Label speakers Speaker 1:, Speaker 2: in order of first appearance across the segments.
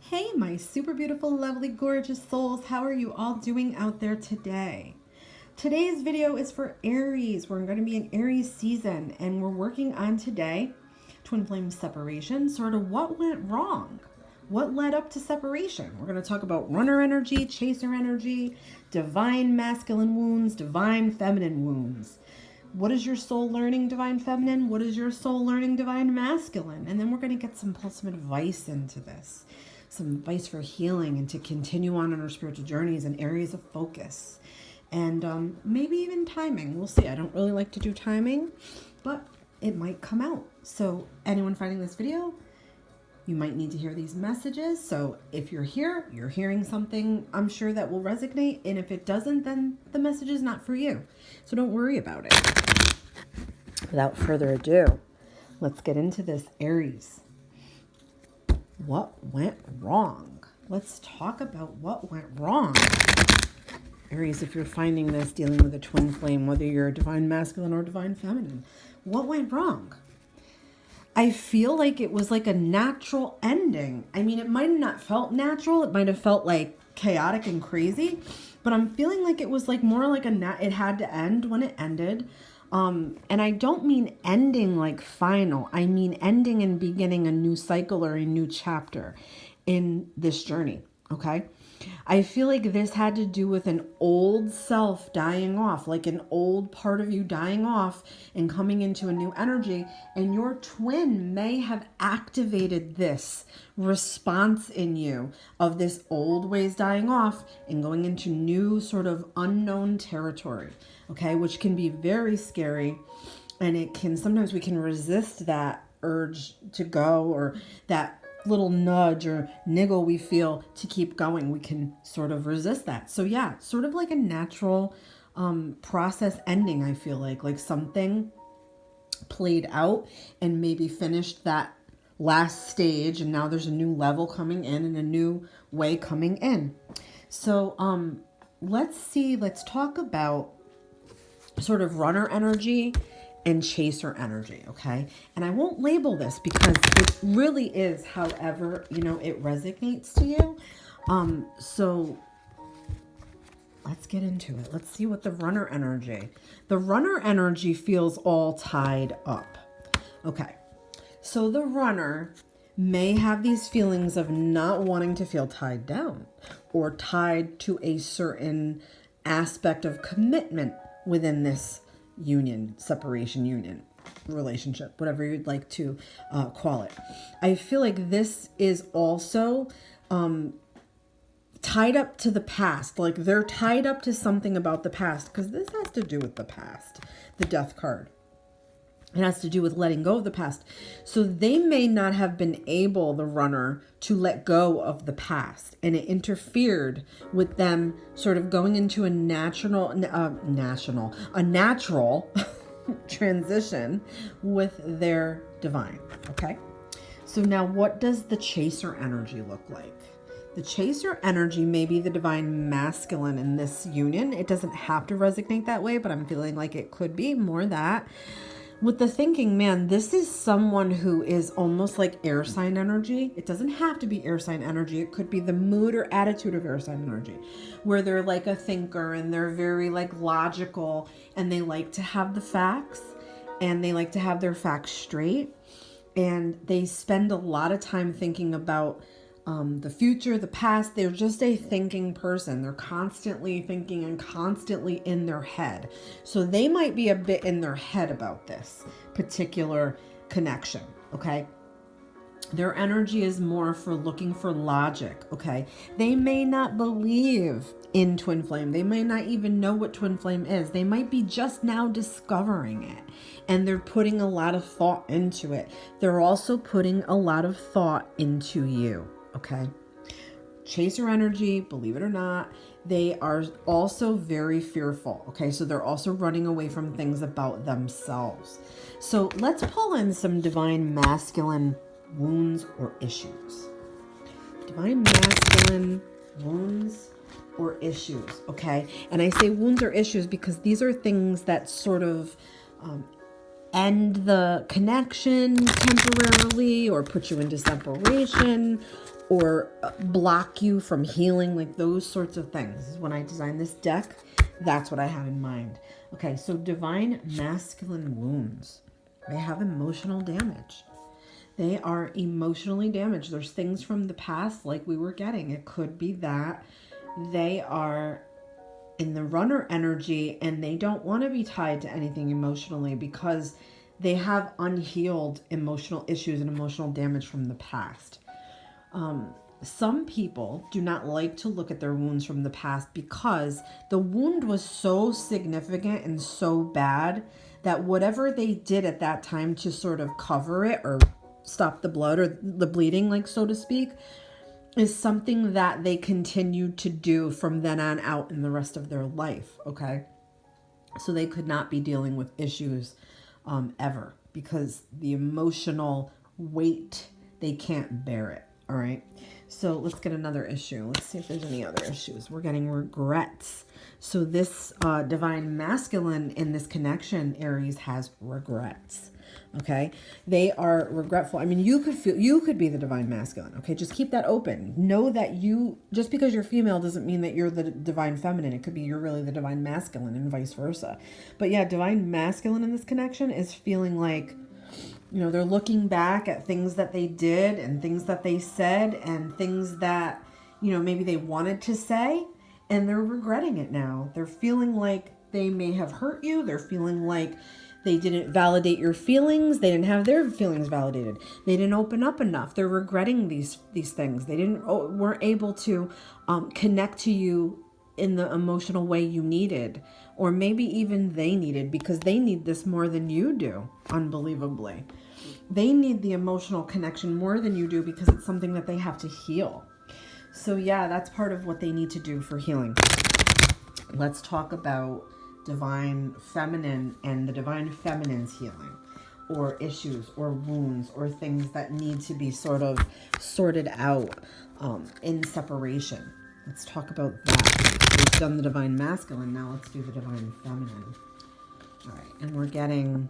Speaker 1: Hey, my super beautiful, lovely, gorgeous souls. How are you all doing out there today? Today's video is for Aries. We're going to be in Aries season, and we're working on today twin flame separation, sort of what went wrong. What led up to separation? We're going to talk about runner energy, chaser energy, divine masculine wounds, divine feminine wounds. What is your soul learning, divine feminine? What is your soul learning, divine masculine? And then we're going to get some advice into this. Some advice for healing and to continue on our spiritual journeys and areas of focus. And maybe even timing. We'll see. I don't really like to do timing, but it might come out. So anyone finding this video, you might need to hear these messages. So if you're here, you're hearing something I'm sure that will resonate. And if it doesn't, then the message is not for you. So don't worry about it. Without further ado, let's get into this, Aries. What went wrong? Let's talk about what went wrong. Aries, if you're finding this dealing with a twin flame, whether you're a divine masculine or divine feminine, what went wrong? I feel like it was like a natural ending. I mean, it might have not felt natural. It might have felt like chaotic and crazy, but I'm feeling like it was like more like it had to end when it ended. And I don't mean ending like final. I mean ending and beginning a new cycle or a new chapter in this journey. Okay. I feel like this had to do with an old self dying off, like an old part of you dying off and coming into a new energy. And your twin may have activated this response in you of this old ways dying off and going into new sort of unknown territory. Okay, which can be very scary, and it can sometimes we can resist that urge to go, or that little nudge or niggle we feel to keep going. We can sort of resist that. So yeah, sort of like a natural process ending. I feel like something played out and maybe finished that last stage, and now there's a new level coming in and a new way coming in. So let's talk about sort of runner energy and chaser energy, okay? And I won't label this because it really is however, it resonates to you. So let's get into it. Let's see what the runner energy feels all tied up. Okay. So the runner may have these feelings of not wanting to feel tied down or tied to a certain aspect of commitment within this separation, relationship, whatever you'd like to call it. I feel like this is also tied up to the past. Like they're tied up to something about the past, because this has to do with the past, the death card. It has to do with letting go of the past. So they may not have been able, the runner, to let go of the past. And it interfered with them sort of going into a natural transition with their divine. Okay. So now what does the chaser energy look like? The chaser energy may be the divine masculine in this union. It doesn't have to resonate that way, but I'm feeling like it could be more that. With the thinking, man, this is someone who is almost like air sign energy. It doesn't have to be air sign energy. It could be the mood or attitude of air sign energy, where they're like a thinker and they're very like logical, and they like to have the facts, and they like to have their facts straight. And they spend a lot of time thinking about the future, the past. They're just a thinking person. They're constantly thinking and constantly in their head. So they might be a bit in their head about this particular connection. Okay. Their energy is more for looking for logic. Okay. They may not believe in twin flame. They may not even know what twin flame is. They might be just now discovering it, and they're putting a lot of thought into it. They're also putting a lot of thought into you. Okay. Chaser energy, believe it or not, they are also very fearful. Okay. So they're also running away from things about themselves. So let's pull in some divine masculine wounds or issues. Divine masculine wounds or issues. Okay. And I say wounds or issues because these are things that sort of end the connection temporarily or put you into separation or block you from healing, like those sorts of things. When I designed this deck, that's what I had in mind. Okay, so divine masculine wounds. They have emotional damage. They are emotionally damaged. There's things from the past like we were getting. It could be that they are in the runner energy and they don't want to be tied to anything emotionally because they have unhealed emotional issues and emotional damage from the past. Some people do not like to look at their wounds from the past because the wound was so significant and so bad that whatever they did at that time to sort of cover it or stop the blood or the bleeding, like so to speak, is something that they continue to do from then on out in the rest of their life. Okay. So they could not be dealing with issues ever because the emotional weight, they can't bear it. All right. So let's get another issue. Let's see if there's any other issues. We're getting regrets. So this divine masculine in this connection, Aries, has regrets. Okay. They are regretful. I mean, you could be the divine masculine. Okay. Just keep that open. Know that just because you're female doesn't mean that you're the divine feminine. It could be you're really the divine masculine and vice versa. But yeah, divine masculine in this connection is feeling like, they're looking back at things that they did and things that they said and things that, maybe they wanted to say, and they're regretting it now. They're feeling like they may have hurt you. They're feeling like they didn't validate your feelings. They didn't have their feelings validated. They didn't open up enough. They're regretting these things. They weren't able to connect to you in the emotional way you needed, or maybe even they needed, because they need this more than you do, unbelievably. They need the emotional connection more than you do because it's something that they have to heal. So yeah, that's part of what they need to do for healing. Let's talk about divine feminine and the divine feminine's healing, or issues or wounds or things that need to be sort of sorted out in separation. Let's talk about that. We've done the divine masculine. Now let's do the divine feminine. All right. And we're getting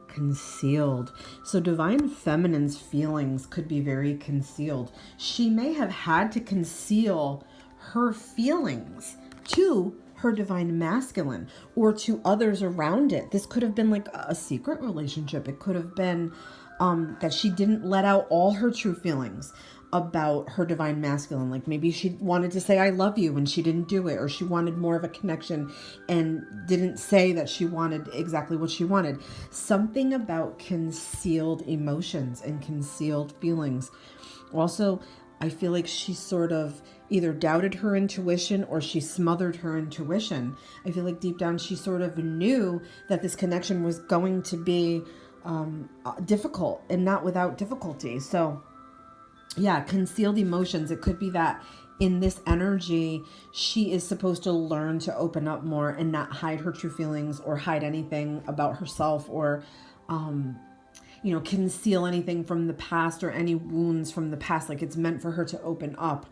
Speaker 1: concealed. So divine feminine's feelings could be very concealed. She may have had to conceal her feelings to her divine masculine or to others around it. This could have been like a secret relationship. It could have been that she didn't let out all her true feelings about her divine masculine. Like maybe she wanted to say I love you and she didn't do it, or she wanted more of a connection and didn't say that she wanted exactly what she wanted. Something about concealed emotions and concealed feelings. Also, I feel like she sort of either doubted her intuition or she smothered her intuition. I feel like deep down she sort of knew that this connection was going to be difficult and not without difficulty. So yeah, concealed emotions. It could be that in this energy, she is supposed to learn to open up more and not hide her true feelings or hide anything about herself, or, conceal anything from the past or any wounds from the past. Like it's meant for her to open up.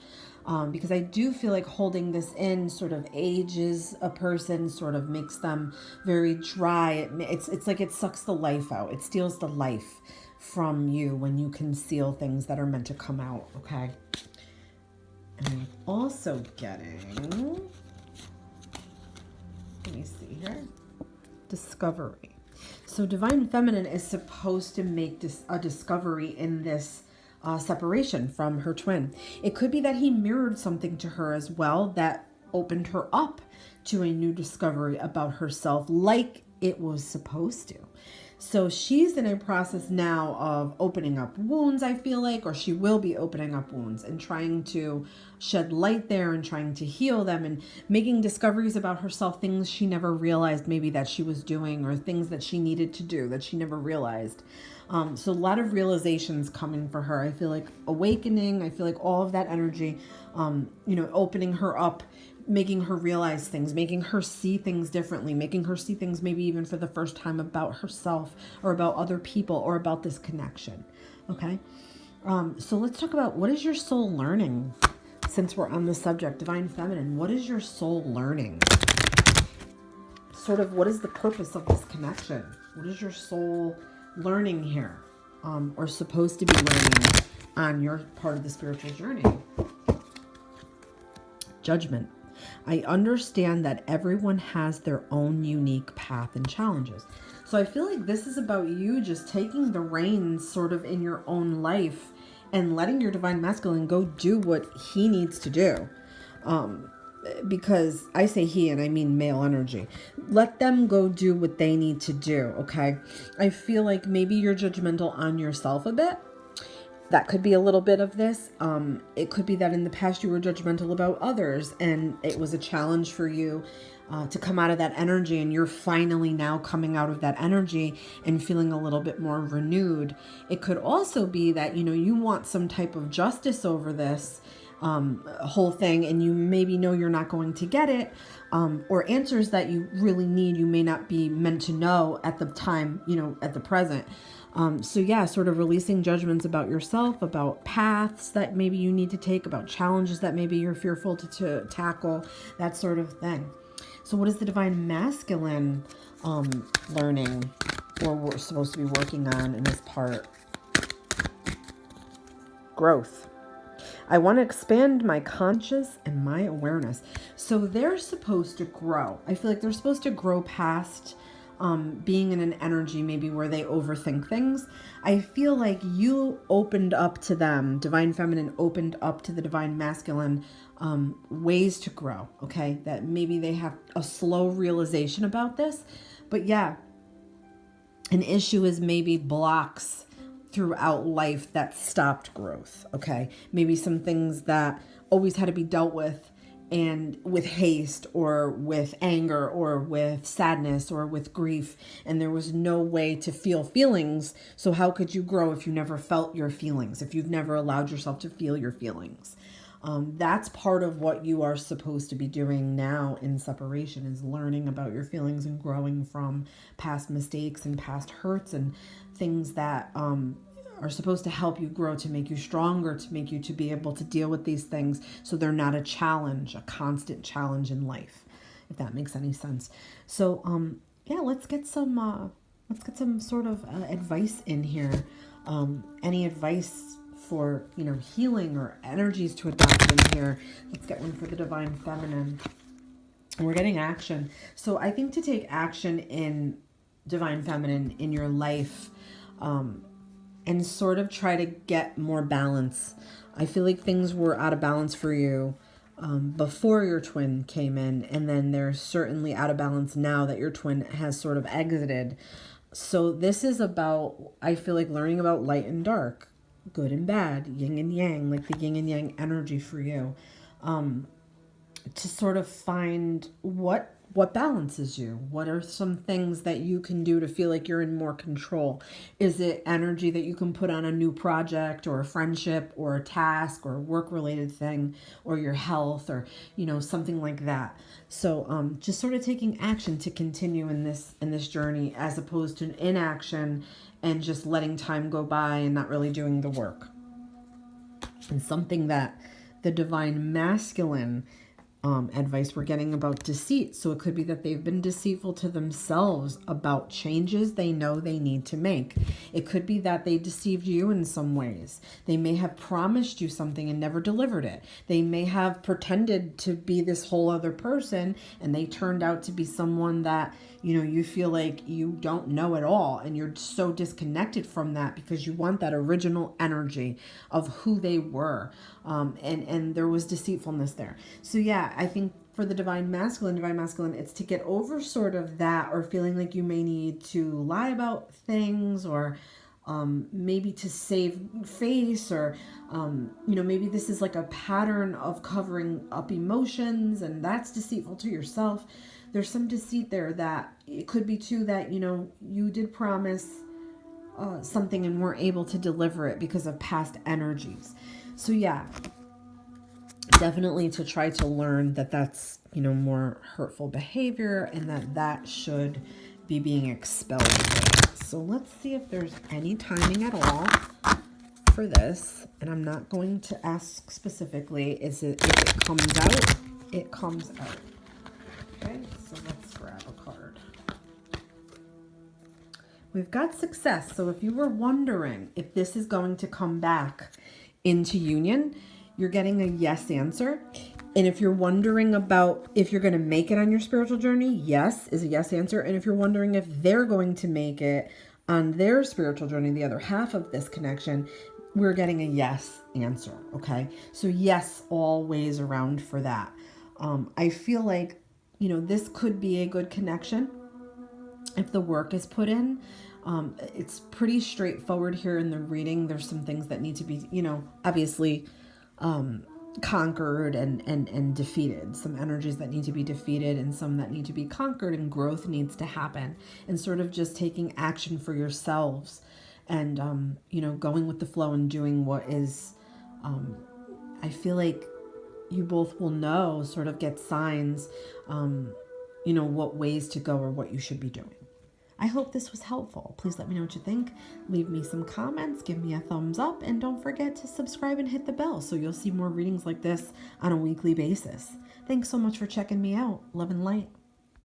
Speaker 1: Because I do feel like holding this in sort of ages a person, sort of makes them very dry. It's like it sucks the life out. It steals the life from you when you conceal things that are meant to come out. Okay. And I'm also getting, let me see here, discovery. So divine feminine is supposed to make a discovery in this separation from her twin. It could be that he mirrored something to her as well that opened her up to a new discovery about herself, like it was supposed to. So she's in a process now of opening up wounds, I feel like, or she will be opening up wounds and trying to shed light there and trying to heal them and making discoveries about herself, things she never realized maybe that she was doing, or things that she needed to do that she never realized. So a lot of realizations coming for her. I feel like awakening. I feel like all of that energy, opening her up, making her realize things, making her see things differently, making her see things maybe even for the first time about herself or about other people or about this connection. Okay. So let's talk about, what is your soul learning? Since we're on the subject, divine feminine, what is your soul learning? sort of what is the purpose of this connection? What is your soul learning here, or supposed to be learning on your part of the spiritual journey? Judgment. I understand that everyone has their own unique path and challenges. So I feel like this is about you just taking the reins sort of in your own life and letting your divine masculine go do what he needs to do. Because I say he and I mean male energy. Let them go do what they need to do, okay? I feel like maybe you're judgmental on yourself a bit. That could be a little bit of this. It could be that in the past you were judgmental about others and it was a challenge for you to come out of that energy, and you're finally now coming out of that energy and feeling a little bit more renewed. It could also be that, you want some type of justice over this whole thing, and you maybe know you're not going to get it, or answers that you really need, you may not be meant to know at the time, at the present. So yeah, sort of releasing judgments about yourself, about paths that maybe you need to take, about challenges that maybe you're fearful to tackle, that sort of thing. So what is the divine masculine learning, or we're supposed to be working on in this part? Growth. I want to expand my conscious and my awareness. So they're supposed to grow. I feel like they're supposed to grow past being in an energy maybe where they overthink things. I feel like you opened up to them, divine feminine opened up to the divine masculine ways to grow, okay? That maybe they have a slow realization about this. But yeah, an issue is maybe blocks throughout life that stopped growth, okay? Maybe some things that always had to be dealt with, and with haste or with anger or with sadness or with grief, and there was no way to feel feelings. So how could you grow if you never felt your feelings, if you've never allowed yourself to feel your feelings? That's part of what you are supposed to be doing now in separation, is learning about your feelings and growing from past mistakes and past hurts and things that are supposed to help you grow, to make you stronger, to make you to be able to deal with these things so they're not a challenge, a constant challenge in life, if that makes any sense. So yeah, let's get some sort of advice in here. Any advice for healing or energies to adopt in here? Let's get one for the divine feminine. And we're getting action. So I think to take action in divine feminine in your life, and sort of try to get more balance. I feel like things were out of balance for you before your twin came in, and then they're certainly out of balance now that your twin has sort of exited. So this is about, I feel like, learning about light and dark, good and bad, yin and yang, like the yin and yang energy for you, to sort of find what balances you. What are some things that you can do to feel like you're in more control? Is it energy that you can put on a new project or a friendship or a task or a work-related thing, or your health, or something like that? So just sort of taking action to continue in this journey, as opposed to inaction and just letting time go by and not really doing the work. And something that the divine masculine advice we're getting about deceit. So it could be that they've been deceitful to themselves about changes they know they need to make. It could be that they deceived you in some ways. They may have promised you something and never delivered it. They may have pretended to be this whole other person, and they turned out to be someone that you feel like you don't know at all, and you're so disconnected from that because you want that original energy of who they were, and there was deceitfulness there. So yeah, I think for the divine masculine, it's to get over sort of that, or feeling like you may need to lie about things, or maybe to save face, or maybe this is like a pattern of covering up emotions, and that's deceitful to yourself. There's some deceit there. That it could be too that you did promise something and weren't able to deliver it because of past energies. So yeah, definitely to try to learn that that's more hurtful behavior, and that should be being expelled. So let's see if there's any timing at all for this. And I'm not going to ask specifically. If it comes out, it comes out. Okay, so let's grab a card. We've got success. So if you were wondering if this is going to come back into union, you're getting a yes answer. And if you're wondering about if you're going to make it on your spiritual journey, yes is a yes answer. And if you're wondering if they're going to make it on their spiritual journey, the other half of this connection, we're getting a yes answer. Okay. So yes, all ways around for that. I feel like, you know, this could be a good connection if the work is put in. It's pretty straightforward here in the reading. There's some things that need to be, you know, obviously conquered and defeated. Some energies that need to be defeated and some that need to be conquered, and growth needs to happen. And sort of just taking action for yourselves and, you know, going with the flow and doing what is, I feel like you both will know, sort of get signs, you know, what ways to go or what you should be doing. I hope this was helpful. Please let me know what you think. Leave me some comments, give me a thumbs up, and don't forget to subscribe and hit the bell so you'll see more readings like this on a weekly basis. Thanks so much for checking me out. Love and light.